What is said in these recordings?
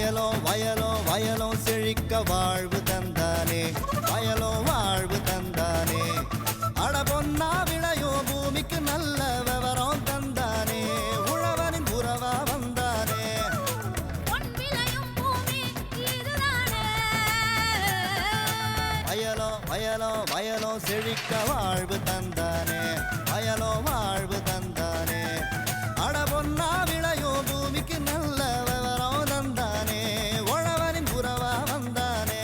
வயலோ வயலோ வயலோ செழிக்க வாழ்வு தந்தானே, வயலோ வாழ்வு தந்தானே. அட பொன்னா விளையோ பூமிக்கு நல்ல விவரம் தந்தானே, உழவனின் உறவா வந்தானே. வயலோ வயலோ வயலோ செழிக்க வாழ்வு தந்தானே, வயலோ வாழ்வு தந்தானே. அட பொன்னா விளையோ பூமிக்கு நல்ல விவரம் தந்தானே, உழவனின் உறவா வந்தானே.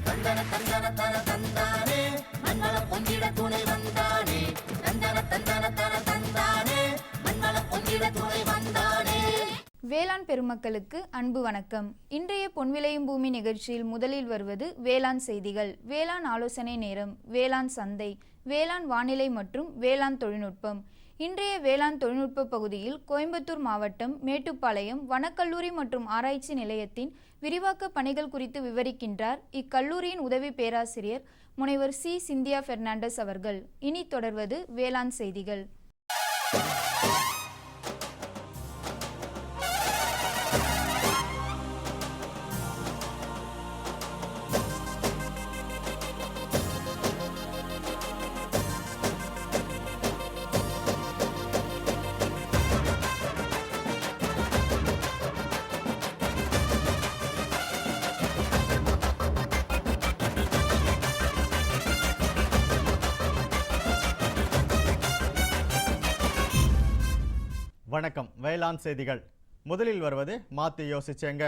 தந்தன தந்தன தன தந்தானே, மண்வள பொங்கிட துணை வந்தானே. தந்தன தந்தன தன தந்தானே, மண்வள பொங்கிட துணை வந்தானே. வேளாண் பெருமக்களுக்கு அன்பு வணக்கம். இன்றைய பொன்விளையும் பூமி நிகழ்ச்சியில் முதலில் வருவது வேளாண் செய்திகள், வேளாண் ஆலோசனை நேரம், வேளாண் சந்தை, வேளாண் வானிலை மற்றும் வேளாண் தொழில்நுட்பம். இன்றைய வேளாண் தொழில்நுட்ப பகுதியில் கோயம்புத்தூர் மாவட்டம் மேட்டுப்பாளையம் வனக்கல்லூரி மற்றும் ஆராய்ச்சி நிலையத்தின் விரிவாக்க பணிகள் குறித்து விவரிக்கின்றார் இக்கல்லூரியின் உதவி பேராசிரியர் முனைவர் சி. சிந்தியா பெர்னாண்டஸ் அவர்கள். இனி தொடர்வது வேளாண் செய்திகள். வணக்கம். வேளாண் செய்திகள். முதலில் வருவது மாத்தி யோசிச்சேங்க.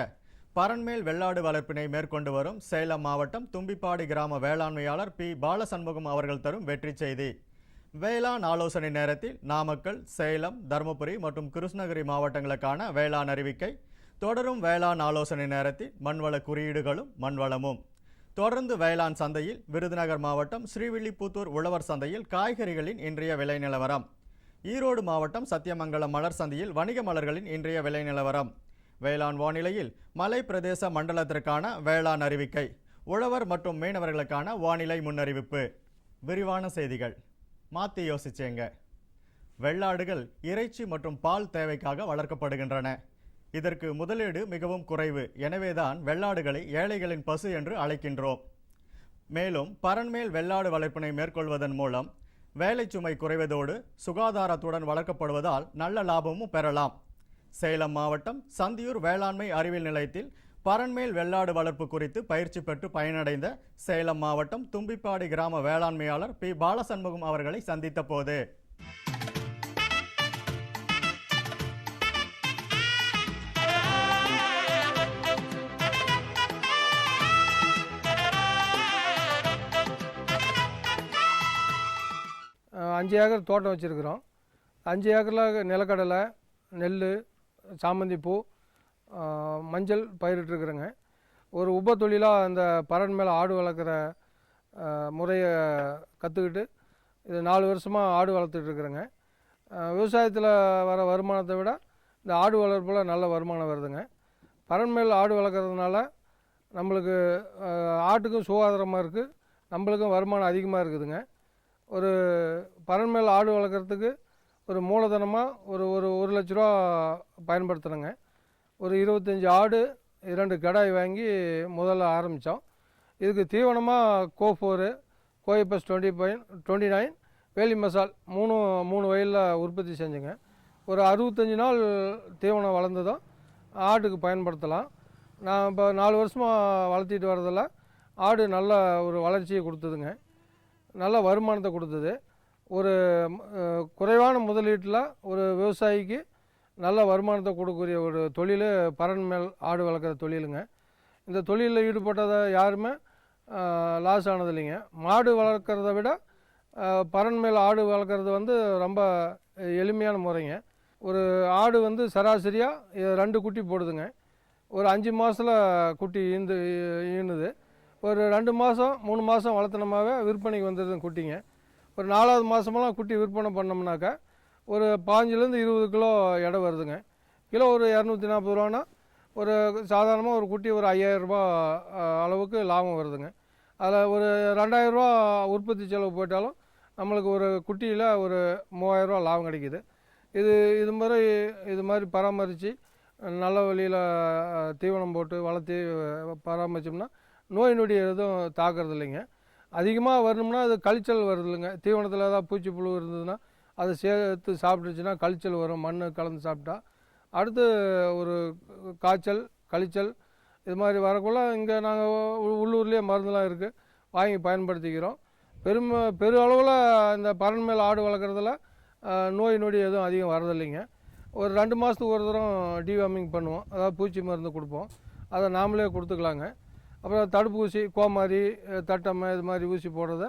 பரண்மேல் வெள்ளாடு வளர்ப்பினை மேற்கொண்டு வரும் சேலம் மாவட்டம் தும்பிப்பாடி கிராம வேளாண்மையாளர் பி. பாலசண்முகம் அவர்கள் தரும் வெற்றி செய்தி. வேளாண் ஆலோசனை நேரத்தில் நாமக்கல், சேலம், தருமபுரி மற்றும் கிருஷ்ணகிரி மாவட்டங்களுக்கான வேளாண் அறிவிக்கை. தொடரும் வேளாண் ஆலோசனை நேரத்தில் மண்வள குறியீடுகளும் மண்வளமும். தொடர்ந்து வேளாண் சந்தையில் விருதுநகர் மாவட்டம் ஸ்ரீவில்லிபுத்தூர் உழவர் சந்தையில் காய்கறிகளின் இன்றைய விலை நிலவரம். ஈரோடு மாவட்டம் சத்தியமங்கலம் மலர் சந்தையில் வணிக மலர்களின் இன்றைய விலை நிலவரம். வேளாண் வானிலையில் மலை பிரதேச மண்டலத்திற்கான வேளாண் அறிவிக்கை, உழவர் மற்றும் மீனவர்களுக்கான வானிலை முன்னறிவிப்பு. விரிவான செய்திகள். மாத்தி யோசிச்சேங்க. வெள்ளாடுகள் இறைச்சி மற்றும் பால் தேவைக்காக வளர்க்கப்படுகின்றன. இதற்கு முதலீடு மிகவும் குறைவு. எனவேதான் வெள்ளாடுகளை ஏழைகளின் பசு என்று அழைக்கின்றோம். மேலும் பரண்மேல் வெள்ளாடு வளர்ப்பினை மேற்கொள்வதன் மூலம் வேலை சுமை குறைவதோடு சுகாதாரத்துடன் வளர்க்கப்படுவதால் நல்ல லாபமும் பெறலாம். சேலம் மாவட்டம் சந்தியூர் வேளாண்மை அறிவியல் நிலையத்தில் பரண்மேல் வெள்ளாடு வளர்ப்பு குறித்து பயிற்சி பெற்று பயனடைந்த சேலம் மாவட்டம் தும்பிப்பாடி கிராம வேளாண்மையாளர் பி. பாலசண்முகம் அவர்களை சந்தித்த போது அஞ்சு ஏக்கர் தோட்டம் வச்சுருக்குறோம். 5 ஏக்கரில் நிலக்கடலை, நெல், சாமந்திப்பூ, மஞ்சள் பயிரிட்டுருக்குறேங்க. ஒரு உப தொழிலாக அந்த பரன் மேலே ஆடு வளர்க்குற முறையை கற்றுக்கிட்டு இது 4 வருஷமாக ஆடு வளர்த்துட்ருக்குறேங்க. விவசாயத்தில் வர வருமானத்தை விட இந்த ஆடு வளர்ப்பில் நல்ல வருமானம் வருதுங்க. பரன் மேல் ஆடு வளர்க்குறதுனால நம்மளுக்கு ஆட்டுக்கும் சுகாதாரமாக இருக்குது, நம்மளுக்கும் வருமானம் அதிகமாக இருக்குதுங்க. ஒரு பரண்மேல் ஆடு வளர்க்குறதுக்கு ஒரு மூலதனமாக ஒரு லட்ச ரூபா பயன்படுத்துகிறேங்க. ஒரு 25 ஆடு, 2 கடாய் வாங்கி முதல்ல ஆரம்பித்தோம். இதுக்கு தீவனமாக கோ4, கோஎப்எஸ் 29, வேலி மசால் மூணு வயலில் உற்பத்தி செஞ்சுங்க. ஒரு 65 நாள் தீவனம் வளர்ந்ததும் ஆட்டுக்கு பயன்படுத்தலாம். நான் இப்போ 4 வருஷமாக வளர்த்திட்டு வரதில் ஆடு நல்ல ஒரு வளர்ச்சியை கொடுத்ததுங்க, நல்ல வருமானத்தை கொடுத்தது. ஒரு குறைவான முதலீட்டில் ஒரு விவசாயிக்கு நல்ல வருமானத்தை கொடுக்கக்கூடிய ஒரு தொழில் பரண்மேல் ஆடு வளர்க்குற தொழிலுங்க. இந்த தொழிலில் ஈடுபட்டதை யாருமே லாஸ் ஆனது இல்லைங்க. மாடு வளர்க்குறத விட பரண்மேல் ஆடு வளர்க்குறது ரொம்ப எளிமையான முறைங்க. ஒரு ஆடு சராசரியாக 2 குட்டி போடுதுங்க. ஒரு 5 மாதத்தில் குட்டி ஈனுது. ஒரு 2 மாதம் 3 மாதம் வளர்த்தனமாகவே விற்பனைக்கு வந்துடுது குட்டிங்க. ஒரு 4வது மாதமெல்லாம் குட்டி விற்பனை பண்ணோம்னாக்கா ஒரு 15-20 கிலோ எடை வருதுங்க. கிலோ ஒரு 240 ரூபான்னா ஒரு சாதாரணமாக ஒரு குட்டி ஒரு 5000 ரூபா அளவுக்கு லாபம் வருதுங்க. அதில் ஒரு 2000 ரூபா உற்பத்தி செலவு போயிட்டாலும் நம்மளுக்கு ஒரு குட்டியில் ஒரு 3000 ரூபா லாபம் கிடைக்கிது. இது மாதிரி பராமரித்து நல்ல வழியில் தீவனம் போட்டு வளர்த்தி பராமரித்தோம்னா நோய் நொடி எதுவும் தாக்குறது இல்லைங்க. அதிகமாக வரணும்னா அது கழிச்சல் வருது இல்லைங்க. தீவனத்தில் ஏதாவது பூச்சி புழு இருந்ததுன்னா அதை சேர்த்து சாப்பிட்டுச்சுன்னா கழிச்சல் வரும், மண் கலந்து சாப்பிட்டா. அடுத்து ஒரு காய்ச்சல் கழிச்சல் இது மாதிரி வரக்குள்ள இங்கே நாங்கள் உள்ளூர்லேயே மருந்துலாம் இருக்குது, வாங்கி பயன்படுத்திக்கிறோம். பெரு அளவில் இந்த பறன் மேல் ஆடு வளர்க்குறதுல நோய் நொடி எதுவும் அதிகம் வரதில்லைங்க. ஒரு 2 மாதத்துக்கு ஒரு தரம் டிவார்மிங் பண்ணுவோம், அதாவது பூச்சி மருந்து கொடுப்போம், அதை நாமளே கொடுத்துக்கலாங்க. அப்புறம் தடுப்பூசி கோமாரி தட்டம்மை இது மாதிரி ஊசி போடுறத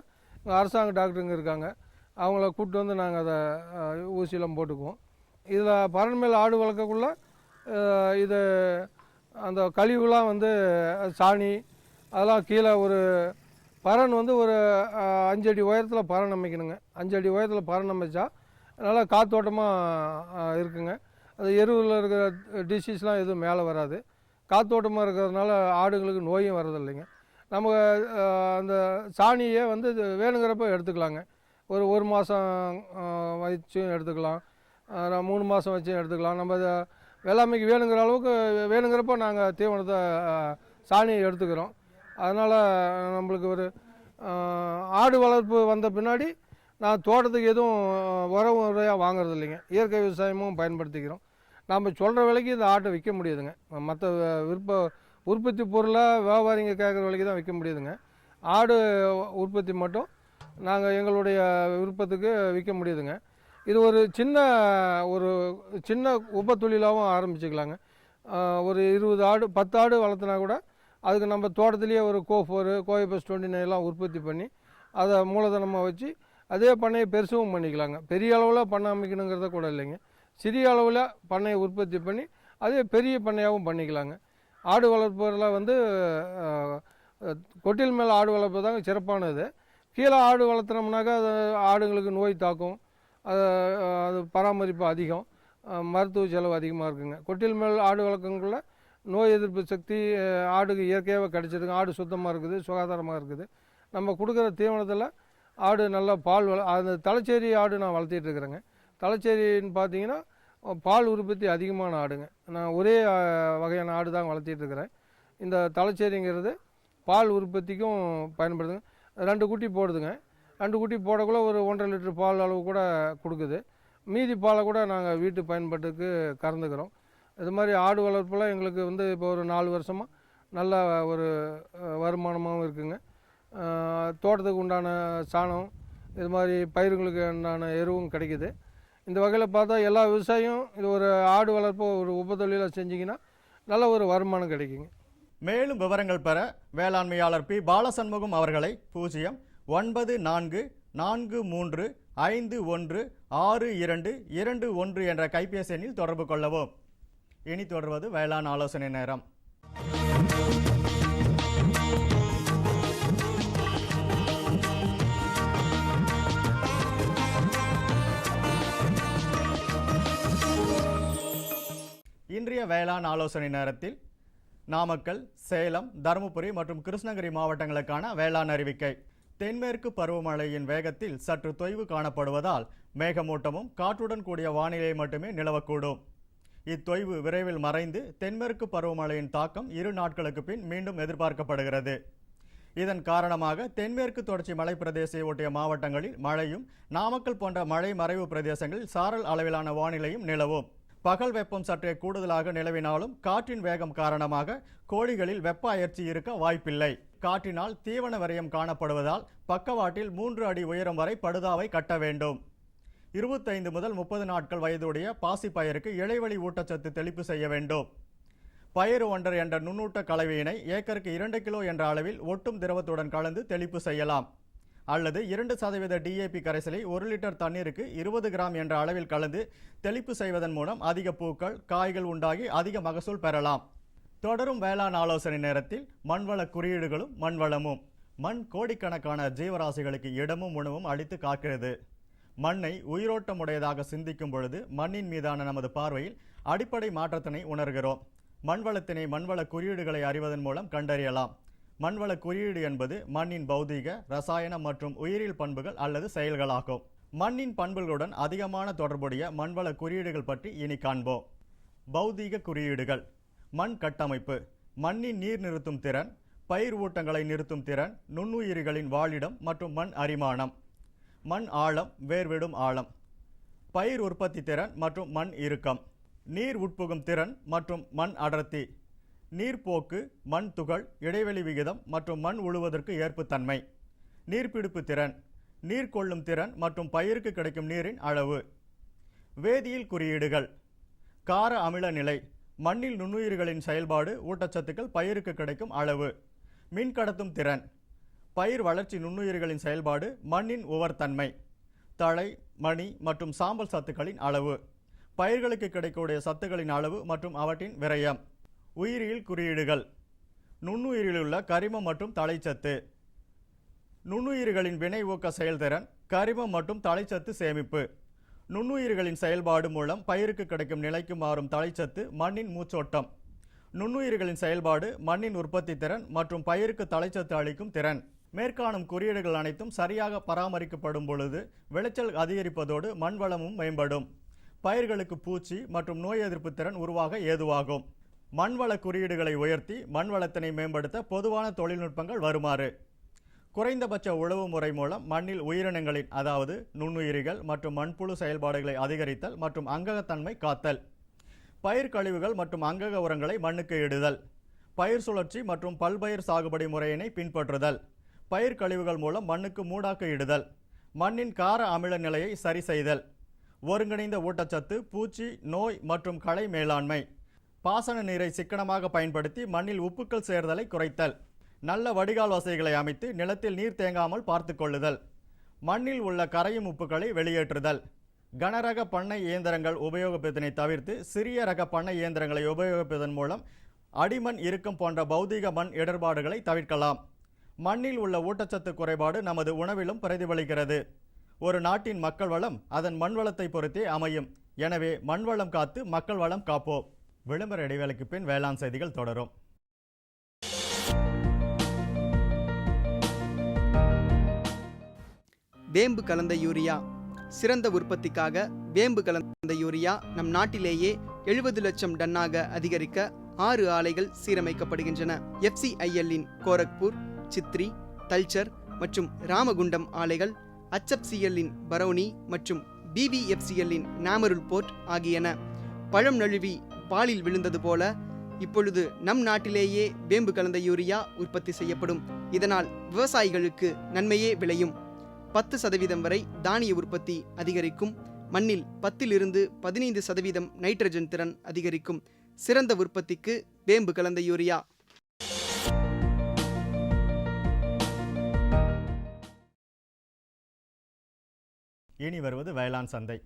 அரசாங்க டாக்டருங்க இருக்காங்க, அவங்கள கூப்பிட்டு வந்து நாங்கள் அதை ஊசியெல்லாம் போட்டுக்குவோம். இதில் பறன் மேல் ஆடு வளர்க்கக்குள்ள இது அந்த கழிவுலாம் வந்து சாணி அதெல்லாம் கீழே ஒரு பறன் வந்து ஒரு 5 அடி உயரத்தில் பறன் அமைக்கணுங்க. 5 அடி உயரத்தில் பறன் அமைச்சா நல்லா காத்தோட்டமாக இருக்குங்க. அது எருவில் இருக்கிற டிசீஸ்லாம் எதுவும் மேலே வராது. காத்தோட்டமாக இருக்கிறதுனால ஆடுங்களுக்கு நோயும் வரதில்லைங்க. நம்ம அந்த சாணியை வந்து வேணுங்கிறப்ப எடுத்துக்கலாங்க. ஒரு மாதம் வச்சும் எடுத்துக்கலாம், 3 மாதம் வச்சும் எடுத்துக்கலாம். நம்ம வேளாண்மைக்கு வேணுங்கிற அளவுக்கு வேணுங்கிறப்ப நாங்கள் தீவனத்தை சாணியை எடுத்துக்கிறோம். அதனால் நம்மளுக்கு ஒரு ஆடு வளர்ப்பு வந்த பின்னாடி நான் தோட்டத்துக்கு எதுவும் உரம் முறையாக வாங்குறது இல்லைங்க, இயற்கை விவசாயமும் பயன்படுத்திக்கிறோம். நம்ம சொல்கிற விலைக்கு இந்த ஆட்டை விற்க முடியுதுங்க. மற்ற உற்பத்தி பொருளை வியாபாரிங்க கேட்குற விலைக்கு தான் விற்க முடியுதுங்க. ஆடு உற்பத்தி மட்டும் நாங்கள் எங்களுடைய விருப்பத்துக்கு விற்க முடியுதுங்க. இது ஒரு சின்ன உபத்தொழிலாகவும் ஆரம்பிச்சுக்கலாங்க. ஒரு 20 ஆடு 10 ஆடு வளர்த்துனா கூட அதுக்கு நம்ம தோட்டத்திலேயே ஒரு கோஃபோர் கோயபஸ் 29 உற்பத்தி பண்ணி அதை மூலதனமாக வச்சு அதே பண்ணையை பெருசும் பண்ணிக்கலாங்க. பெரிய அளவில் பண்ணை அமைக்கணுங்கிறத கூட இல்லைங்க, சிறிய அளவில் பண்ணையை உற்பத்தி பண்ணி அதே பெரிய பண்ணையாகவும் பண்ணிக்கலாங்க. ஆடு வளர்ப்பதில் வந்து கொட்டில் மேலே ஆடு வளர்ப்பு தாங்க சிறப்பானது. கீழே ஆடு வளர்த்துனோம்னாக்கா அது ஆடுங்களுக்கு நோய் தாக்கும், அது பராமரிப்பு அதிகம், மருத்துவ செலவு அதிகமாக இருக்குங்க. கொட்டில் மேல் ஆடு வளர்க்கக்குள்ள நோய் எதிர்ப்பு சக்தி ஆடுக்கு இயற்கையாகவே கிடைச்சிதுங்க. ஆடு சுத்தமாக இருக்குது, சுகாதாரமாக இருக்குது. நம்ம கொடுக்குற தீவனத்தில் ஆடு நல்லா பால் அந்த தலைச்சேரி ஆடு நான் வளர்த்திட்டு இருக்கிறேங்க. தலைச்சேரின்னு பார்த்தீங்கன்னா பால் உற்பத்தி அதிகமான ஆடுங்க. நான் ஒரே வகையான ஆடு தான் வளர்த்திட்டு இருக்கிறேன். இந்த தலைச்சேரிங்கிறது பால் உற்பத்திக்கும் பயன்படுதுங்க. 2 குட்டி போடுதுங்க. 2 குட்டி போடக்குள்ள ஒரு 1.5 லிட்டர் பால் அளவு கூட கொடுக்குது. மீதி பாலை கூட நாங்கள் வீட்டு பயன்பாட்டுக்கு கறந்துக்கிறோம். இது மாதிரி ஆடு வளர்ப்பில் எங்களுக்கு வந்து இப்போ ஒரு 4 வருஷமாக நல்ல ஒரு வருமானமாகவும் இருக்குங்க. தோட்டத்துக்கு உண்டான சாணம் இது மாதிரி பயிர்களுக்கு உண்டான எருவும் கிடைக்குது. இந்த வகையில் பார்த்தா எல்லா விவசாயியும் இது ஒரு ஆடு வளர்ப்பை ஒரு உபத்தொழிலாக செஞ்சிங்கன்னா நல்ல ஒரு வருமானம் கிடைக்குங்க. மேலும் விவரங்கள் பெற வேளாண்மையாளர் பி பாலசண்முகம் அவர்களை 094443516221 என்ற கைபேசி எண்ணில் தொடர்பு கொள்ளவும். இனி தொடர்வது வேளாண் ஆலோசனை நேரம். இன்றைய வேளாண் ஆலோசனை நேரத்தில் நாமக்கல், சேலம், தருமபுரி மற்றும் கிருஷ்ணகிரி மாவட்டங்களுக்கான வேளாண் அறிவிக்கை. தென்மேற்கு பருவமழையின் வேகத்தில் சற்று தொய்வு காணப்படுவதால் மேகமூட்டமும் காற்றுடன் கூடிய வானிலை மட்டுமே நிலவக்கூடும். இத்தொய்வு விரைவில் மறைந்து தென்மேற்கு பருவமழையின் தாக்கம் 2 நாட்களுக்கு பின் மீண்டும் எதிர்பார்க்கப்படுகிறது. இதன் காரணமாக தென்மேற்கு தொடர்ச்சி மலைப்பிரதேசத்தை ஒட்டிய மாவட்டங்களில் மழையும், நாமக்கல் போன்ற மழை மறைவு பிரதேசங்களில் சாரல் அளவிலான வானிலையும் நிலவும். பகல் வெப்பம் சற்றே கூடுதலாக நிலவினாலும் காற்றின் வேகம் காரணமாக கோழிகளில் வெப்ப அயற்சி இருக்க வாய்ப்பில்லை. காற்றினால் தீவன விரயம் காணப்படுவதால் பக்கவாட்டில் 3 அடி உயரம் வரை படுதாவை கட்ட வேண்டும். 25 முதல் 30 நாட்கள் வயதுடைய பாசி பயிருக்கு இலைவழி ஊட்டச்சத்து தெளிப்பு செய்ய வேண்டும். பயிறு ஒன்றர் என்ற நுண்ணூட்ட கலவையினை ஏக்கருக்கு 2 கிலோ என்ற அளவில் ஒட்டும் திரவத்துடன் கலந்து தெளிப்பு செய்யலாம். அல்லது 2% DAP கரைசலை 1 லிட்டர் தண்ணீருக்கு 20 கிராம் என்ற அளவில் கலந்து தெளிப்பு செய்வதன் மூலம் அதிக பூக்கள், காய்கள் உண்டாகி அதிக மகசூல் பெறலாம். தொடரும் வேளாண் ஆலோசனை நேரத்தில் மண்வள குறியீடுகளும் மண்வளமும். மண் கோடிக்கணக்கான ஜீவராசிகளுக்கு இடமும் உணவும் அளித்து காக்கிறது. மண்ணை உயிரோட்டமுடையதாக சிந்திக்கும் பொழுது மண்ணின் மீதான நமது பார்வையில் அடிப்படை மாற்றத்தினை உணர்கிறோம். மண்வளத்தினை மண்வள குறியீடுகளை அறிவதன் மூலம் கண்டறியலாம். மண்வள குறியீடு என்பது மண்ணின் பௌதீக, ரசாயன மற்றும் உயிரியல் பண்புகள் அல்லது செயல்களாகும். மண்ணின் பண்புகளுடன் அதிகமான தொடர்புடைய மண்வள குறியீடுகள் பற்றி இனி காண்போம். பௌதீக குறியீடுகள். மண் கட்டமைப்பு, மண்ணின் நீர் நிறுத்தும் திறன், பயிர் ஊட்டங்களை நிறுத்தும் திறன், நுண்ணுயிரிகளின் வாழிடம் மற்றும் மண் அரிமானம். மண் ஆழம், வேர்விடும் ஆழம், பயிர் உற்பத்தி திறன் மற்றும் மண் இறுக்கம், நீர் உட்புகும் திறன் மற்றும் மண் அடர்த்தி, நீர்ப்போக்கு, மண் துகள், இடைவெளி விகிதம் மற்றும் மண் உழுவதற்கு ஏற்புத்தன்மை, நீர்பிடிப்பு திறன், நீர் கொள்ளும் திறன் மற்றும் பயிருக்கு கிடைக்கும் நீரின் அளவு. வேதியியல் குறியீடுகள். கார அமில நிலை, மண்ணில் நுண்ணுயிர்களின் செயல்பாடு, ஊட்டச்சத்துக்கள், பயிருக்கு கிடைக்கும் அளவு. மின்கடத்தும் திறன், பயிர் வளர்ச்சி நுண்ணுயிர்களின் செயல்பாடு, மண்ணின் உவர்த்தன்மை, தழை, மணி மற்றும் சாம்பல் சத்துக்களின் அளவு, பயிர்களுக்கு கிடைக்கக்கூடிய சத்துக்களின் அளவு மற்றும் அவற்றின் விரயம். உயிரியல் குறியீடுகள். நுண்ணுயிரிலுள்ள கரிமம் மற்றும் தழைச்சத்து, நுண்ணுயிர்களின் வினை ஊக்க செயல்திறன், கரிமம் மற்றும் தழைச்சத்து சேமிப்பு, நுண்ணுயிர்களின் செயல்பாடு மூலம் பயிருக்கு கிடைக்கும் நிலைக்கு மாறும் தழைச்சத்து, மண்ணின் மூச்சோட்டம், நுண்ணுயிர்களின் செயல்பாடு, மண்ணின் உற்பத்தி திறன் மற்றும் பயிருக்கு தழைச்சத்து அளிக்கும் திறன். மேற்காணும் குறியீடுகள் அனைத்தும் சரியாக பராமரிக்கப்படும் பொழுது விளைச்சல் அதிகரிப்பதோடு மண் வளமும் மேம்படும். பயிர்களுக்கு பூச்சி மற்றும் நோய் எதிர்ப்பு திறன் உருவாக ஏதுவாகும். மண்வள குறியீடுகளை உயர்த்தி மண் வளத்தினை மேம்படுத்த பொதுவான தொழில்நுட்பங்கள் வருமாறு: குறைந்தபட்ச உழவு முறை மூலம் மண்ணில் உயிரினங்களின் அதாவது நுண்ணுயிரிகள் மற்றும் மண்புழு செயல்பாடுகளை அதிகரித்தல் மற்றும் அங்ககத்தன்மை காத்தல், பயிர் கழிவுகள் மற்றும் அங்கக உரங்களை மண்ணுக்கு இடுதல், பயிர் சுழற்சி மற்றும் பல்பயிர் சாகுபடி முறையினை பின்பற்றுதல், பயிர் கழிவுகள் மூலம் மண்ணுக்கு மூடாக்கு இடுதல், மண்ணின் கார அமில நிலையை சரி செய்தல், ஒருங்கிணைந்த ஊட்டச்சத்து, பூச்சி, நோய் மற்றும் களை மேலாண்மை, பாசன நீரை சிக்கனமாக பயன்படுத்தி மண்ணில் உப்புக்கள் சேர்தலை குறைத்தல், நல்ல வடிகால் வசதிகளை அமைத்து நிலத்தில் நீர் தேங்காமல் பார்த்து கொள்ளுதல், மண்ணில் உள்ள கரையும் உப்புக்களை வெளியேற்றுதல், கனரக பண்ணை இயந்திரங்கள் உபயோகிப்பதனை தவிர்த்து சிறிய ரக பண்ணை இயந்திரங்களை உபயோகிப்பதன் மூலம் அடிமண் இறுக்கம் போன்ற பௌதீக மண் இடர்பாடுகளை தவிர்க்கலாம். மண்ணில் உள்ள ஊட்டச்சத்து குறைபாடு நமது உணவிலும் பிரதிபலிக்கிறது. ஒரு நாட்டின் மக்கள் வளம் அதன் மண் வளத்தை பொறுத்தே அமையும். எனவே மண் வளம் காத்து மக்கள் வளம் காப்போம். விளம்பர இடைவேளைக்கு பின் வேளாண் செய்திகள் தொடரும். வேம்பு கலந்த யூரியா. சிறந்த உற்பத்திக்காக வேம்பு கலந்த யூரியா நம் நாட்டிலேயே 70 லட்சம் டன்னாக அதிகரிக்க 6 ஆலைகள் சீரமைக்கப்படுகின்றன. FCIL-இன் கோரக்பூர், சித்ரி, தல்சர் மற்றும் ராமகுண்டம் ஆலைகள், HFCL-இன் பரௌனி மற்றும் BVFCL-இன் நாமருல் போர்ட் ஆகியன. பழம் நழுவி பாலில் விழுந்தது போல இப்பொழுது நம் நாட்டிலேயே வேம்பு கலந்த யூரியா உற்பத்தி செய்யப்படும். இதனால் விவசாயிகளுக்கு நன்மையே விளையும். 10% வரை தானிய உற்பத்தி அதிகரிக்கும். மண்ணில் 10 to 15% நைட்ரஜன் திறன் அதிகரிக்கும். சிறந்த உற்பத்திக்கு வேம்பு கலந்த யூரியா. இனி வருவது வேளாண் சந்தை.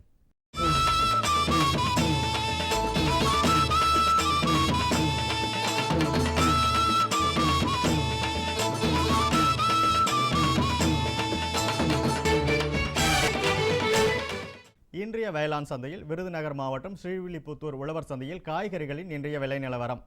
இன்றைய வேளாண் சந்தையில் விருதுநகர் மாவட்டம் ஸ்ரீவில்லிபுத்தூர் உழவர் சந்தையில் காய்கறிகளின் இன்றைய விலை நிலவரம்.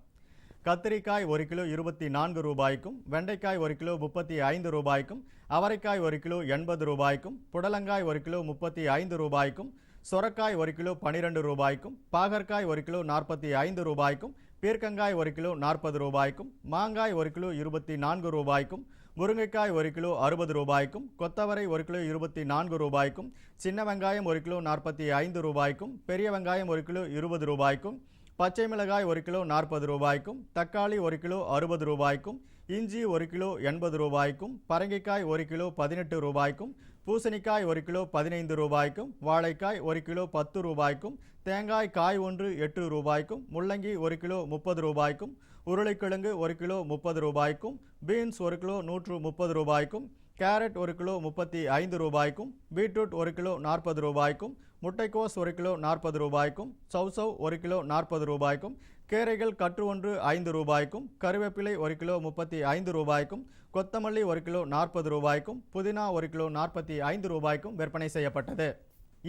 கத்திரிக்காய் 1 கிலோ 24 ரூபாய்க்கும், வெண்டைக்காய் 1 கிலோ 35 ரூபாய்க்கும், அவரைக்காய் 1 கிலோ 80 ரூபாய்க்கும், புடலங்காய் 1 கிலோ 35 ரூபாய்க்கும், சொரக்காய் 1 கிலோ 12 ரூபாய்க்கும், பாகற்காய் 1 கிலோ 45 ரூபாய்க்கும், பீர்க்கங்காய் 1 கிலோ 40 ரூபாய்க்கும், மாங்காய் 1 கிலோ 24 ரூபாய்க்கும், முருங்கைக்காய் 1 கிலோ 60 ரூபாய்க்கும், கொத்தவரை 1 கிலோ 24 ரூபாய்க்கும், சின்ன வெங்காயம் 1 கிலோ 45 ரூபாய்க்கும், பெரிய வெங்காயம் 1 கிலோ 20 ரூபாய்க்கும், பச்சை மிளகாய் 1 கிலோ 40 ரூபாய்க்கும், தக்காளி 1 கிலோ 60 ரூபாய்க்கும், இஞ்சி 1 கிலோ 80 ரூபாய்க்கும், பரங்கிக்காய் 1 கிலோ 18 ரூபாய்க்கும், பூசணிக்காய் 1 கிலோ 15 ரூபாய்க்கும், வாழைக்காய் 1 கிலோ 10 ரூபாய்க்கும், தேங்காய் காய் ஒன்று 8 ரூபாய்க்கும், முள்ளங்கி 1 கிலோ 30 ரூபாய்க்கும், உருளைக்கிழங்கு 1 கிலோ 30 ரூபாய்க்கும், பீன்ஸ் 1 கிலோ 130 ரூபாய்க்கும், கேரட் 1 கிலோ 35 ரூபாய்க்கும், பீட்ரூட் 1 கிலோ 40 ரூபாய்க்கும், முட்டைக்கோஸ் 1 கிலோ 40 ரூபாய்க்கும், சௌசௌ 1 கிலோ 40 ரூபாய்க்கும், கீரைகள் கற்று ஒன்று 5 ரூபாய்க்கும், கருவேப்பிலை 1 கிலோ 35 ரூபாய்க்கும், கொத்தமல்லி 1 கிலோ 40 ரூபாய்க்கும், புதினா 1 கிலோ 45 ரூபாய்க்கும் விற்பனை செய்யப்பட்டது.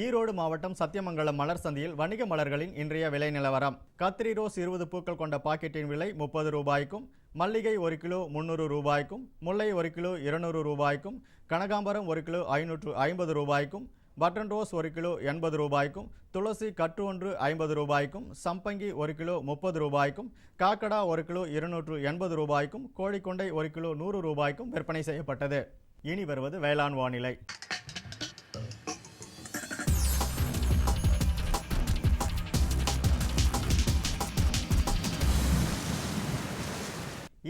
ஈரோடு மாவட்டம் சத்தியமங்கலம் மலர் சந்தையில் வணிக மலர்களின் இன்றைய விலை நிலவரம். கத்திரி ரோஸ் 20 பூக்கள் கொண்ட பாக்கெட்டின் விலை 30 ரூபாய்க்கும், மல்லிகை 1 கிலோ 300 ரூபாய்க்கும், முல்லை 1 கிலோ 200 ரூபாய்க்கும், கனகாம்பரம் 1 கிலோ 550 ரூபாய்க்கும், பட்டன் ரோஸ் 1 கிலோ 80 ரூபாய்க்கும், துளசி கட்டு ஒன்று 50 ரூபாய்க்கும், சம்பங்கி 1 கிலோ 30 ரூபாய்க்கும், காக்கடா 1 கிலோ 280 ரூபாய்க்கும், கோழிக்கொண்டை 1 கிலோ 100 ரூபாய்க்கும் விற்பனை செய்யப்பட்டது. இனி வருவது வேளாண் வானிலை.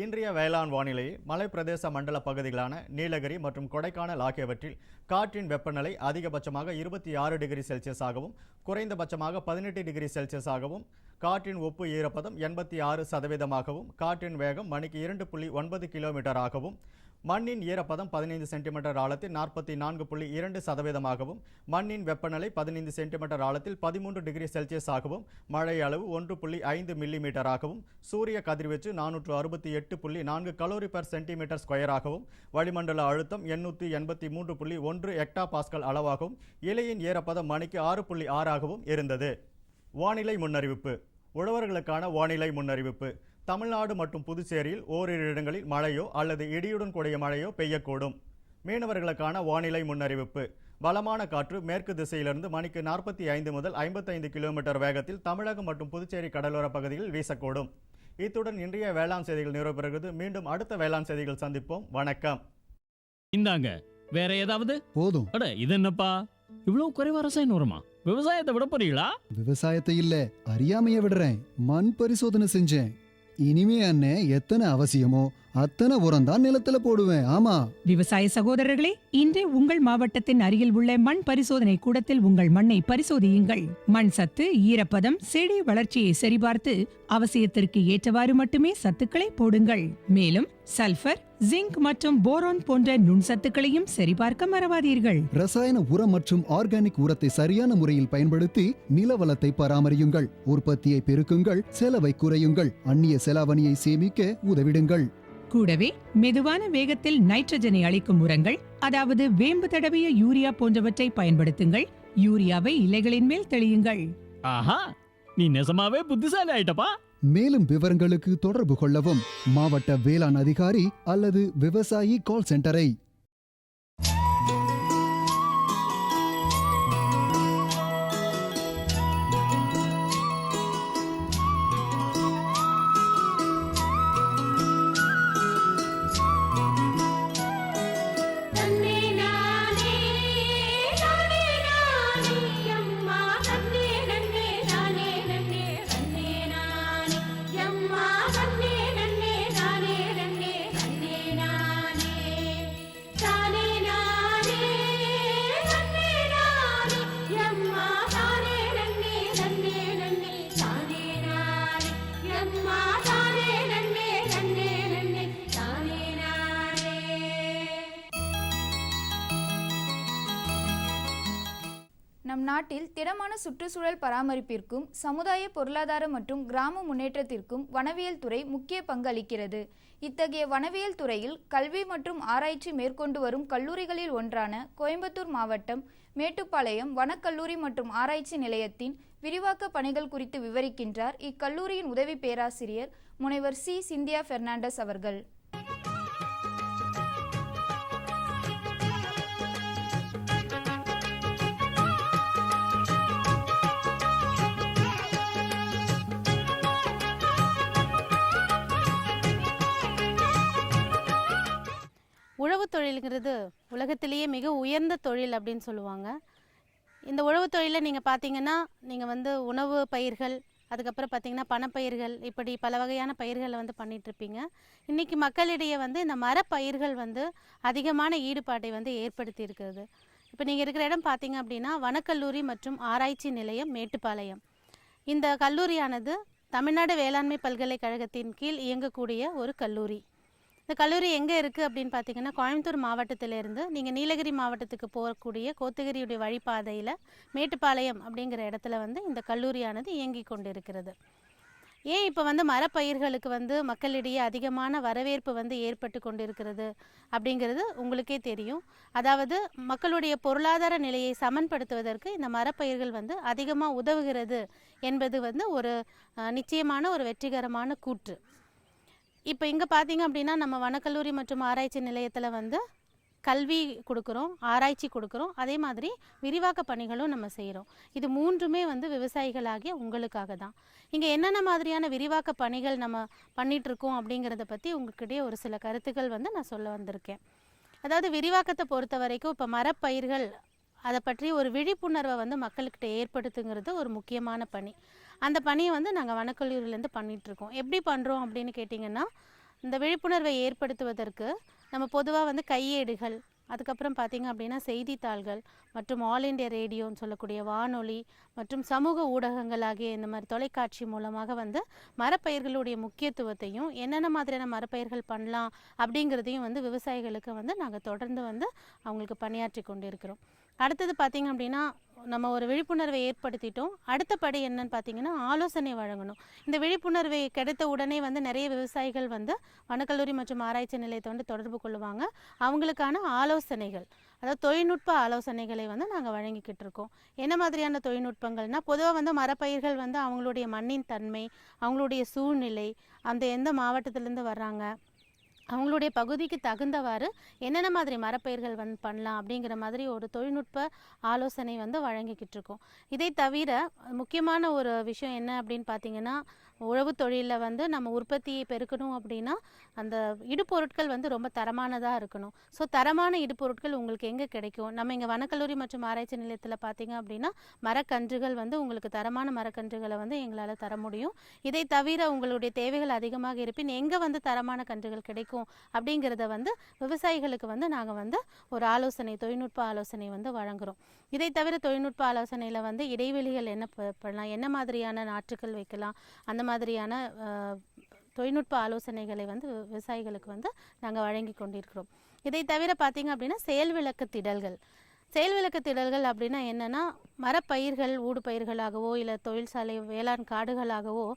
இன்றைய வேளாண் வானிலையில் மலைப்பிரதேச மண்டல பகுதிகளான நீலகிரி மற்றும் கொடைக்கானல் ஆகியவற்றில் காற்றின் வெப்பநிலை அதிகபட்சமாக 26 டிகிரி செல்சியஸாகவும் குறைந்தபட்சமாக 18 டிகிரி செல்சியஸாகவும், காற்றின் ஒப்பு ஈரப்பதம் 86%ஆகவும், காற்றின் வேகம் மணிக்கு 2.9 கிலோமீட்டராகவும், மண்ணின் ஈரப்பதம் 15 சென்டிமீட்டர் ஆழத்தில் 44.2%ஆகவும், மண்ணின் வெப்பநிலை 15 சென்டிமீட்டர் ஆழத்தில் 13 டிகிரி செல்சியஸாகவும், மழை அளவு 1.5 மில்லிமீட்டராகவும், சூரிய கதிர்வீச்சு 468.4 கலோரி பெர் சென்டிமீட்டர் ஸ்கொயராகவும், வளிமண்டல அழுத்தம் 883.1 ஹெக்டா பாஸ்கல் அளவாகவும், இலையின் ஈரப்பதம் மணிக்கு 6.6ஆகவும் இருந்தது. வானிலை முன்னறிவிப்பு. உழவர்களுக்கான வானிலை முன்னறிவிப்பு. தமிழ்நாடு மற்றும் புதுச்சேரியில் ஓரிரு இடங்களில் மழையோ அல்லது இடியுடன் கூடிய மழையோ பெய்யக்கூடும். மீனவர்களுக்கான வானிலை முன்னறிவிப்பு. பலமான காற்று மேற்கு திசையிலிருந்து மணிக்கு 45 முதல் 55 கிலோமீட்டர் வேகத்தில் தமிழகம் மற்றும் புதுச்சேரி கடலோர பகுதியில் வீசக்கூடும். இத்துடன் இன்றைய வேளாண் செய்திகள் நிறைவு. மீண்டும் அடுத்த வேளாண் செய்திகள் சந்திப்போம். வணக்கம். இந்தாங்க வேற ஏதாவது போதும். அட இது என்னப்பா இவ்வளவு குறைவா ரசாயனம் வருமா? விவசாயத்தை விட போறீங்களா? விவசாயத்தை இல்ல, அறியாமைய விடுறேன். மண் பரிசோதனை செஞ்சேன். இனிமே அண்ணே எத்தனை அவசியமோ அத்தனை உரம் தான் நிலத்துல போடுவேன். ஆமா விவசாய சகோதரர்களே, இன்றே உங்கள் மாவட்டத்தின் அருகில் உள்ள மண் பரிசோதனை கூடத்தில் உங்கள் மண்ணை பரிசோதியுங்கள். மண் சத்து, ஈரப்பதம், செடி வளர்ச்சியை சரிபார்த்து அவசியத்திற்கு ஏற்றவாறு மட்டுமே சத்துக்களை போடுங்கள். மேலும் சல்பர், ஜிங்க் மற்றும் போரான் போன்ற நுண்சத்துக்களையும் சரிபார்க்க மறவாதீர்கள். ரசாயன உரம் மற்றும் ஆர்கானிக் உரத்தை சரியான முறையில் பயன்படுத்தி நிலவளத்தை பராமரியுங்கள். உற்பத்தியை பெருக்குங்கள், செலவை குறையுங்கள், அந்நிய செலாவணியை சேமிக்க உதவிடுங்கள். கூடவே மெதுவான வேகத்தில் நைட்ரஜனை அளிக்கும் உரங்கள், அதாவது வேம்பு தடவிய யூரியா போன்றவற்றை பயன்படுத்துங்கள். யூரியாவை இலைகளின் மேல் தெளியுங்கள். ஆஹா, நீ நெசமாவே புத்திசாலி ஆயிட்டப்பா. மேலும் விவரங்களுக்கு தொடர்பு கொள்ளவும் மாவட்ட வேளாண் அதிகாரி அல்லது விவசாயி கால் சென்டரை. நம் நாட்டில் திடமான சுற்றுச்சூழல் பராமரிப்பிற்கும் சமுதாய பொருளாதார மற்றும் கிராம முன்னேற்றத்திற்கும் வனவியல் துறை முக்கிய பங்கு அளிக்கிறது. இத்தகைய வனவியல் துறையில் கல்வி மற்றும் ஆராய்ச்சி மேற்கொண்டு வரும் கல்லூரிகளில் ஒன்றான கோயம்புத்தூர் மாவட்டம் மேட்டுப்பாளையம் வனக்கல்லூரி மற்றும் ஆராய்ச்சி நிலையத்தின் விரிவாக்க பணிகள் குறித்து விவரிக்கின்றார் இக்கல்லூரியின் உதவி பேராசிரியர் முனைவர் சி. சிந்தியா பெர்னாண்டஸ் அவர்கள். உழவு தொழிலுங்கிறது உலகத்திலேயே மிக உயர்ந்த தொழில் அப்படின்னு சொல்லுவாங்க. இந்த உழவு தொழிலில் நீங்கள் பார்த்தீங்கன்னா நீங்கள் உணவு பயிர்கள், அதுக்கப்புறம் பார்த்தீங்கன்னா பணப்பயிர்கள், இப்படி பல வகையான பயிர்களை பண்ணிகிட்ருப்பீங்க. இன்றைக்கி மக்களிடையே இந்த மரப்பயிர்கள் அதிகமான ஈடுபாட்டை ஏற்படுத்தி இருக்கிறது. இப்போ நீங்கள் இருக்கிற இடம் பார்த்தீங்க அப்படின்னா வனக்கல்லூரி மற்றும் ஆராய்ச்சி நிலையம் மேட்டுப்பாளையம். இந்த கல்லூரியானது தமிழ்நாடு வேளாண்மை பல்கலைக்கழகத்தின் கீழ் இயங்கக்கூடிய ஒரு கல்லூரி. இந்த கல்லூரி எங்கே இருக்குது அப்படின்னு பார்த்தீங்கன்னா கோயம்புத்தூர் மாவட்டத்திலேருந்து நீங்கள் நீலகிரி மாவட்டத்துக்கு போகக்கூடிய கோத்தகிரியுடைய வழிபாதையில் மேட்டுப்பாளையம் அப்படிங்கிற இடத்துல இந்த கல்லூரியானது இயங்கி கொண்டு இருக்கிறது. ஏன் இப்போ மரப்பயிர்களுக்கு மக்களிடையே அதிகமான வரவேற்பு ஏற்பட்டு கொண்டு இருக்கிறது அப்படிங்கிறது உங்களுக்கே தெரியும். அதாவது மக்களுடைய பொருளாதார நிலையை சமன்படுத்துவதற்கு இந்த மரப்பயிர்கள் அதிகமாக உதவுகிறது என்பது ஒரு நிச்சயமான ஒரு வெற்றிகரமான கூற்று. இப்போ இங்கே பார்த்தீங்க அப்படின்னா நம்ம வனக்கல்லூரி மற்றும் ஆராய்ச்சி நிலையத்தில் கல்வி கொடுக்குறோம், ஆராய்ச்சி கொடுக்குறோம், அதே மாதிரி விரிவாக்க பணிகளும் நம்ம செய்கிறோம். இது மூன்றுமே வந்து விவசாயிகளாகிய உங்களுக்காக தான். இங்கே என்னென்ன மாதிரியான விரிவாக்க பணிகள் நம்ம பண்ணிகிட்ருக்கோம் அப்படிங்கிறத பற்றி உங்கள்கிட்டயே ஒரு சில கருத்துக்கள் வந்து நான் சொல்ல வந்திருக்கேன். அதாவது விரிவாக்கத்தை பொறுத்த வரைக்கும் இப்போ மரப்பயிர்கள் அதை பற்றி ஒரு விழிப்புணர்வை வந்து மக்கள்கிட்ட ஏற்படுத்துங்கிறது ஒரு முக்கியமான பணி. அந்த பணியை வந்து நாங்கள் வனக்கல்லூரியிலேருந்து பண்ணிகிட்ருக்கோம். எப்படி பண்ணுறோம் அப்படின்னு கேட்டிங்கன்னா, இந்த விழிப்புணர்வை ஏற்படுத்துவதற்கு நம்ம பொதுவாக வந்து கையேடுகள், அதுக்கப்புறம் பார்த்திங்க அப்படின்னா செய்தித்தாள்கள் மற்றும் ஆல் இண்டியா ரேடியோன்னு சொல்லக்கூடிய வானொலி மற்றும் சமூக ஊடகங்கள் ஆகிய இந்த மாதிரி தொலைக்காட்சி மூலமாக வந்து மரப்பயிர்களுடைய முக்கியத்துவத்தையும் என்னென்ன மாதிரியான மரப்பயிர்கள் பண்ணலாம் அப்படிங்கிறதையும் வந்து விவசாயிகளுக்கு வந்து நாங்கள் தொடர்ந்து வந்து அவங்களுக்கு பணியாற்றி கொண்டு இருக்கிறோம். அடுத்தது பார்த்திங்க அப்படின்னா, நம்ம ஒரு விழிப்புணர்வை ஏற்படுத்திட்டோம். அடுத்த படி என்னன்னு பார்த்தீங்கன்னா, ஆலோசனை வழங்கணும். இந்த விழிப்புணர்வை கிடைத்த உடனே வந்து நிறைய விவசாயிகள் வந்து வனக்கல்லூரி மற்றும் ஆராய்ச்சி நிலையத்தை வந்து தொடர்பு கொள்ளுவாங்க. அவங்களுக்கான ஆலோசனைகள், அதாவது தொழில்நுட்ப ஆலோசனைகளை வந்து நாங்கள் வழங்கிக்கிட்டு இருக்கோம். என்ன மாதிரியான தொழில்நுட்பங்கள்னால், பொதுவாக வந்து மரப்பயிர்கள் வந்து அவங்களுடைய மண்ணின் தன்மை, அவங்களுடைய சூழ்நிலை, அந்த எந்த மாவட்டத்திலேருந்து வர்றாங்க, அவங்களுடைய பகுதிக்கு தகுந்தவாறு என்னென்ன மாதிரி மரப்பயிர்கள் வந்து பண்ணலாம் அப்படிங்கிற மாதிரி ஒரு தொழில்நுட்ப ஆலோசனை வந்து வழங்கிக்கிட்டு இருக்கோம். இதை தவிர முக்கியமான ஒரு விஷயம் என்ன அப்படின்னு பார்த்தீங்கன்னா, உழவு தொழிலில் வந்து நம்ம உற்பத்தியை பெருக்கணும் அப்படின்னா அந்த இடுபொருட்கள் வந்து ரொம்ப தரமானதாக இருக்கணும். ஸோ தரமான இடுபொருட்கள் உங்களுக்கு எங்கே கிடைக்கும்? நம்ம இங்கே வனக்கல்லூரி மற்றும் ஆராய்ச்சி நிலையத்தில் பார்த்தீங்க அப்படின்னா மரக்கன்றுகள் வந்து உங்களுக்கு தரமான மரக்கன்றுகளை வந்து எங்களால் தர முடியும். இதை தவிர உங்களுடைய தேவைகள் அதிகமாக இருப்பின் எங்கே வந்து தரமான கன்றுகள் கிடைக்கும் அப்படிங்கிறத வந்து விவசாயிகளுக்கு வந்து நாங்கள் வந்து ஒரு ஆலோசனை, தொழில்நுட்ப ஆலோசனை வந்து வழங்குகிறோம். இதை தவிர தொழில்நுட்ப ஆலோசனையில் வந்து இடைவெளிகள் என்ன பண்ணலாம், என்ன மாதிரியான நாற்றுக்கள் வைக்கலாம், அந்த மாதிரியான தொழில்நுட்ப ஆலோசனைகளை வந்து விவசாயிகளுக்கு வந்து நாங்கள் வழங்கி கொண்டிருக்கிறோம். இதை தவிர பார்த்திங்க அப்படின்னா செயல் விளக்க திடல்கள். செயல் விளக்க திடல்கள் அப்படின்னா என்னென்னா, மரப்பயிர்கள் ஊடு பயிர்களாகவோ இல்லை தொழிற்சாலை வேளாண் காடுகளாகவோ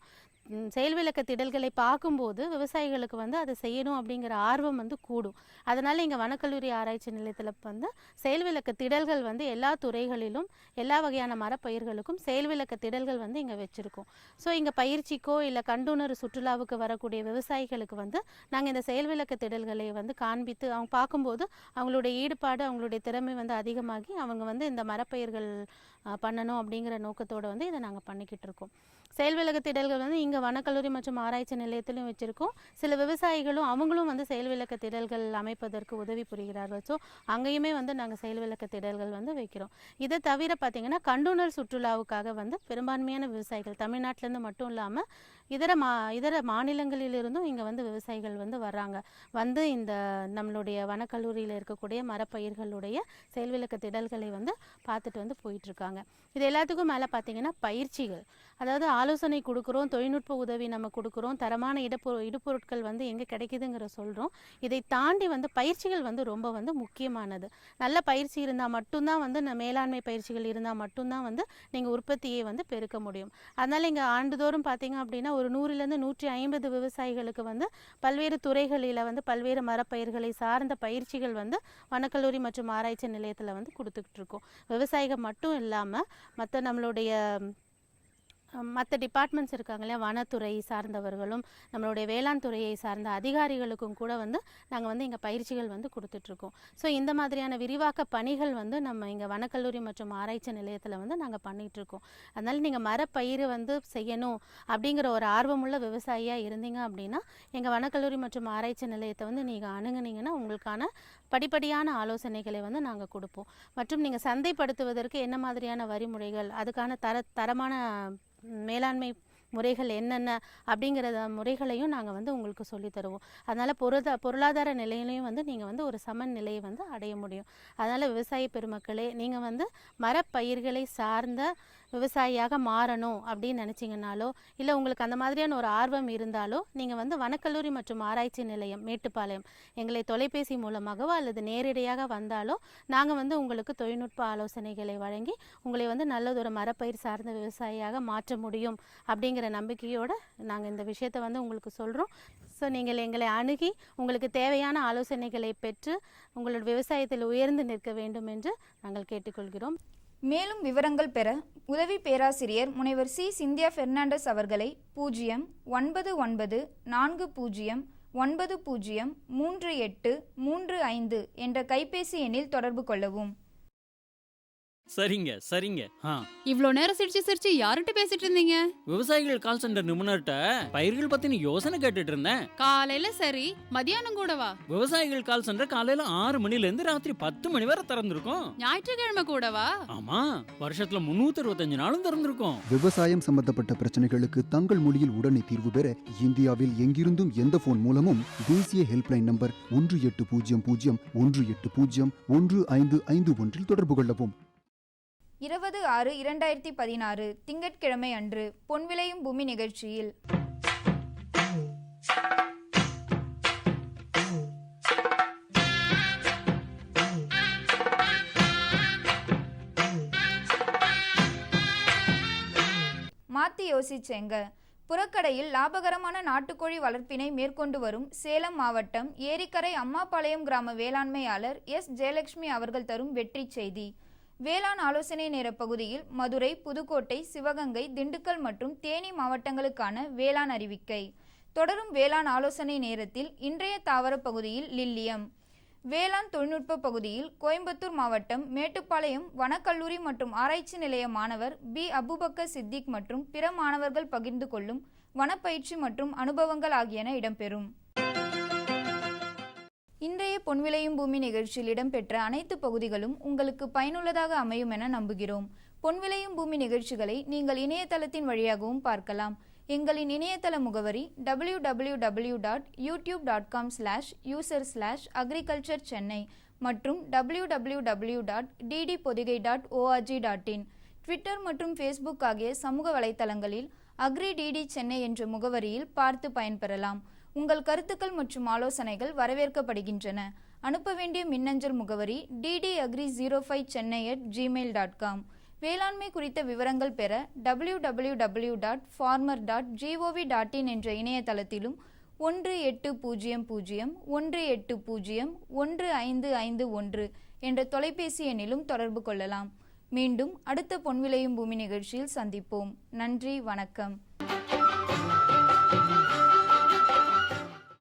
செயல் விளக்க திடல்களை பார்க்கும்போது விவசாயிகளுக்கு வந்து அதை செய்யணும் அப்படிங்கிற ஆர்வம் வந்து கூடும். அதனால் இங்கே வனக்கல்லூரி ஆராய்ச்சி நிலையத்தில் வந்து செயல் விளக்க திடல்கள் வந்து எல்லா துறைகளிலும் எல்லா வகையான மரப்பயிர்களுக்கும் செயல் விளக்க திடல்கள் வந்து இங்கே வச்சுருக்கோம். ஸோ இங்கே பயிற்சிக்கோ இல்லை கண்டுணர்வு சுற்றுலாவுக்கு வரக்கூடிய விவசாயிகளுக்கு வந்து நாங்கள் இந்த செயல் விளக்க திடல்களை வந்து காண்பித்து அவங்க பார்க்கும்போது அவங்களுடைய ஈடுபாடு, அவங்களுடைய திறமை வந்து அதிகமாகி அவங்க வந்து இந்த மரப்பயிர்கள் பண்ணணும் அப்படிங்கிற நோக்கத்தோடு வந்து இதை நாங்கள் பண்ணிக்கிட்டு இருக்கோம். செயல் விளக்க திடல்கள் வந்து இங்கே வனக்கல்லூரி மற்றும் ஆராய்ச்சி நிலையத்திலும் வச்சுருக்கோம். சில விவசாயிகளும் அவங்களும் வந்து செயல் விளக்க திடல்கள் அமைப்பதற்கு உதவி புரிகிறார்கள். ஸோ அங்கேயுமே வந்து நாங்கள் செயல் விளக்க திடல்கள் வந்து வைக்கிறோம். இதை தவிர பார்த்திங்கன்னா கண்டுணர் சுற்றுலாவுக்காக வந்து பெரும்பான்மையான விவசாயிகள் தமிழ்நாட்டிலேருந்து மட்டும் இல்லாமல் இதர மாநிலங்களிலிருந்தும் இங்கே வந்து விவசாயிகள் வந்து வர்றாங்க. வந்து இந்த நம்மளுடைய வனக்கல்லூரியில் இருக்கக்கூடிய மரப்பயிர்களுடைய செயல் விளக்க திடல்களை வந்து பார்த்துட்டு வந்து போயிட்டுருக்காங்க. இது எல்லாத்துக்கும் மேலே பார்த்திங்கன்னா பயிற்சிகள், அதாவது ஆலோசனை கொடுக்குறோம், தொழில்நுட்ப உதவி நம்ம கொடுக்குறோம், தரமான இடுபொருட்கள் வந்து எங்கே கிடைக்குதுங்கிற சொல்கிறோம். இதை தாண்டி வந்து பயிற்சிகள் வந்து ரொம்ப வந்து முக்கியமானது. நல்ல பயிற்சி இருந்தால் மட்டும்தான் வந்து மேலாண்மை பயிற்சிகள் இருந்தால் மட்டும்தான் வந்து நீங்கள் உற்பத்தியை வந்து பெருக்க முடியும். அதனால் இங்கே ஆண்டுதோறும் பார்த்திங்க அப்படின்னா ஒரு 100லேருந்து 150 விவசாயிகளுக்கு வந்து பல்வேறு துறைகளில் வந்து பல்வேறு மரப்பயிர்களை சார்ந்த பயிற்சிகள் வந்து வனக்கல்லூரி மற்றும் ஆராய்ச்சி நிலையத்தில் வந்து கொடுத்துக்கிட்டு இருக்கோம். விவசாயிகள் மட்டும் இல்லாமல் மற்ற டிபார்ட்மெண்ட்ஸ் இருக்காங்க இல்லையா, வனத்துறை சார்ந்தவர்களும் நம்மளுடைய வேளாண் துறையை சார்ந்த அதிகாரிகளுக்கும் கூட வந்து நாங்கள் வந்து இங்கே பயிற்சிகள் வந்து கொடுத்துட்ருக்கோம். ஸோ இந்த மாதிரியான விரிவாக்க பணிகள் வந்து நம்ம இங்கே வனக்கல்லூரி மற்றும் ஆராய்ச்சி நிலையத்தில் வந்து நாங்கள் பண்ணிகிட்ருக்கோம். அதனால் நீங்கள் மரப்பயிர் வந்து செய்யணும் அப்படிங்கிற ஒரு ஆர்வமுள்ள விவசாயியாக இருந்தீங்க அப்படின்னா எங்கள் வனக்கல்லூரி மற்றும் ஆராய்ச்சி நிலையத்தை வந்து நீங்கள் அணுகுனீங்கன்னா உங்களுக்கான படிப்படியான ஆலோசனைகளை வந்து நாங்கள் கொடுப்போம். மற்றும் நீங்கள் சந்தைப்படுத்துவதற்கு என்ன மாதிரியான வழிமுறைகள், அதுக்கான தரமான மேலாண்மை முறைகள் என்னென்ன அப்படிங்கிற முறைகளையும் நாங்கள் வந்து உங்களுக்கு சொல்லி தருவோம். அதனால் பொருளாதார நிலையிலையும் வந்து நீங்கள் வந்து ஒரு சமநிலையை வந்து அடைய முடியும். அதனால் விவசாய பெருமக்களே, நீங்கள் வந்து மரப்பயிர்களை சார்ந்த விவசாயியாக மாறணும் அப்படின்னு நினச்சிங்கனாலோ இல்லை உங்களுக்கு அந்த மாதிரியான ஒரு ஆர்வம் இருந்தாலோ நீங்கள் வந்து வனக்கல்லூரி மற்றும் ஆராய்ச்சி நிலையம் மேட்டுப்பாளையம் எங்களை தொலைபேசி மூலமாகவோ அல்லது நேரடியாக வந்தாலோ நாங்கள் வந்து உங்களுக்கு தொழில்நுட்ப ஆலோசனைகளை வழங்கி உங்களை வந்து நல்லதொரு மரப்பயிர் சார்ந்த விவசாயியாக மாற்ற முடியும் அப்படிங்கிற நம்பிக்கையோடு நாங்கள் இந்த விஷயத்தை வந்து உங்களுக்கு சொல்கிறோம். ஸோ நீங்கள் எங்களை அணுகி உங்களுக்கு தேவையான ஆலோசனைகளை பெற்று உங்களோட விவசாயத்தில் உயர்ந்து நிற்க வேண்டும் என்று நாங்கள் கேட்டுக்கொள்கிறோம். மேலும் விவரங்கள் பெற உதவி பேராசிரியர் முனைவர் சி. சிந்தியா பெர்னாண்டஸ் அவர்களை 09940 903835 என்ற கைபேசி எண்ணில் தொடர்பு கொள்ளவும். சரிங்க சரிங்க. இவ்ளோ நேரம் சிரிச்சு சிரிச்சு யார்கிட்ட பேசிட்டு இருந்தீங்க? விவசாயிகள் கால் சென்டர் நிபுணர்கிட்ட பயிர்கள் பத்தின யோசனை கேட்டுட்டு இருந்தேன். காலையில சரி, மதியானம் கூடவா? விவசாயிகள் கால் சென்டர் காலையில 6 மணில இருந்து ராத்திரி 10 மணி வரை திறந்திருக்கும். ஞாயிற்றுக்கிழமை கூடவா? ஆமா, வருஷத்துல 365 நாளும் திறந்திருக்கும். விவசாயம் சம்பந்தப்பட்ட பிரச்சனைகளுக்கு தங்கள் மொழியில் உடனே தீர்வு பெற இந்தியாவில் எங்கிருந்தும் எந்த போன் மூலமும் தேசிய ஹெல்ப்லைன் நம்பர் 1800-180-1551 தொடர்பு கொள்ளவும். 20/6/2016 திங்கட்கிழமை அன்று பொன் விளையும் பூமி நிகழ்ச்சியில் மாத்தி யோசிச்சேங்க. புறக்கடையில் லாபகரமான நாட்டுக்கோழி வளர்ப்பினை மேற்கொண்டு வரும் சேலம் மாவட்டம் ஏரிக்கரை அம்மாபாளையம் கிராம வேளாண்மையாளர் எஸ் ஜெயலட்சுமி அவர்கள் தரும் வெற்றி செய்தி. வேளாண் ஆலோசனை நேர பகுதியில் மதுரை, புதுக்கோட்டை, சிவகங்கை, திண்டுக்கல் மற்றும் தேனி மாவட்டங்களுக்கான வேளாண் அறிவிக்கை. தொடரும் வேளாண் ஆலோசனை நேரத்தில் இன்றைய தாவர பகுதியில் லில்லியம், வேளாண் தொழில்நுட்ப பகுதியில் கோயம்புத்தூர் மாவட்டம் மேட்டுப்பாளையம் வனக்கல்லூரி மற்றும் ஆராய்ச்சி நிலைய மாணவர் பி அபுபக்கர் சித்திக் மற்றும் பிற மாணவர்கள் பகிர்ந்து கொள்ளும் வனப்பயிற்சி மற்றும் அனுபவங்கள் ஆகியன இடம்பெறும். இன்றைய பொன் விளையும் பூமி நிகழ்ச்சியில் இடம்பெற்ற அனைத்து பகுதிகளும் உங்களுக்கு பயனுள்ளதாக அமையும் என நம்புகிறோம். பொன் விளையும் பூமி நிகழ்ச்சிகளை நீங்கள் இணையதளத்தின் வழியாகவும் பார்க்கலாம். எங்களின் இணையதள முகவரி www.youtube.com/user/agriculture-chennai மற்றும் www.ddpodigai.org.in. ட்விட்டர் மற்றும் ஃபேஸ்புக் ஆகிய சமூக வலைத்தளங்களில் அக்ரி டிடி சென்னை என்ற முகவரியில் பார்த்து பயன்பெறலாம். உங்கள் கருத்துக்கள் மற்றும் ஆலோசனைகள் வரவேற்கப்படுகின்றன. அனுப்ப வேண்டிய மின்னஞ்சல் முகவரி dd agri05chennai@gmail.com. வேளாண்மை குறித்த விவரங்கள் பெற www.farmer.gov.in என்ற இணையதளத்திலும் 1800-180-1551 என்ற தொலைபேசி எண்ணிலும் தொடர்பு கொள்ளலாம். மீண்டும் அடுத்த பொன் விளையும் பூமி நிகழ்ச்சியில் சந்திப்போம். நன்றி, வணக்கம்.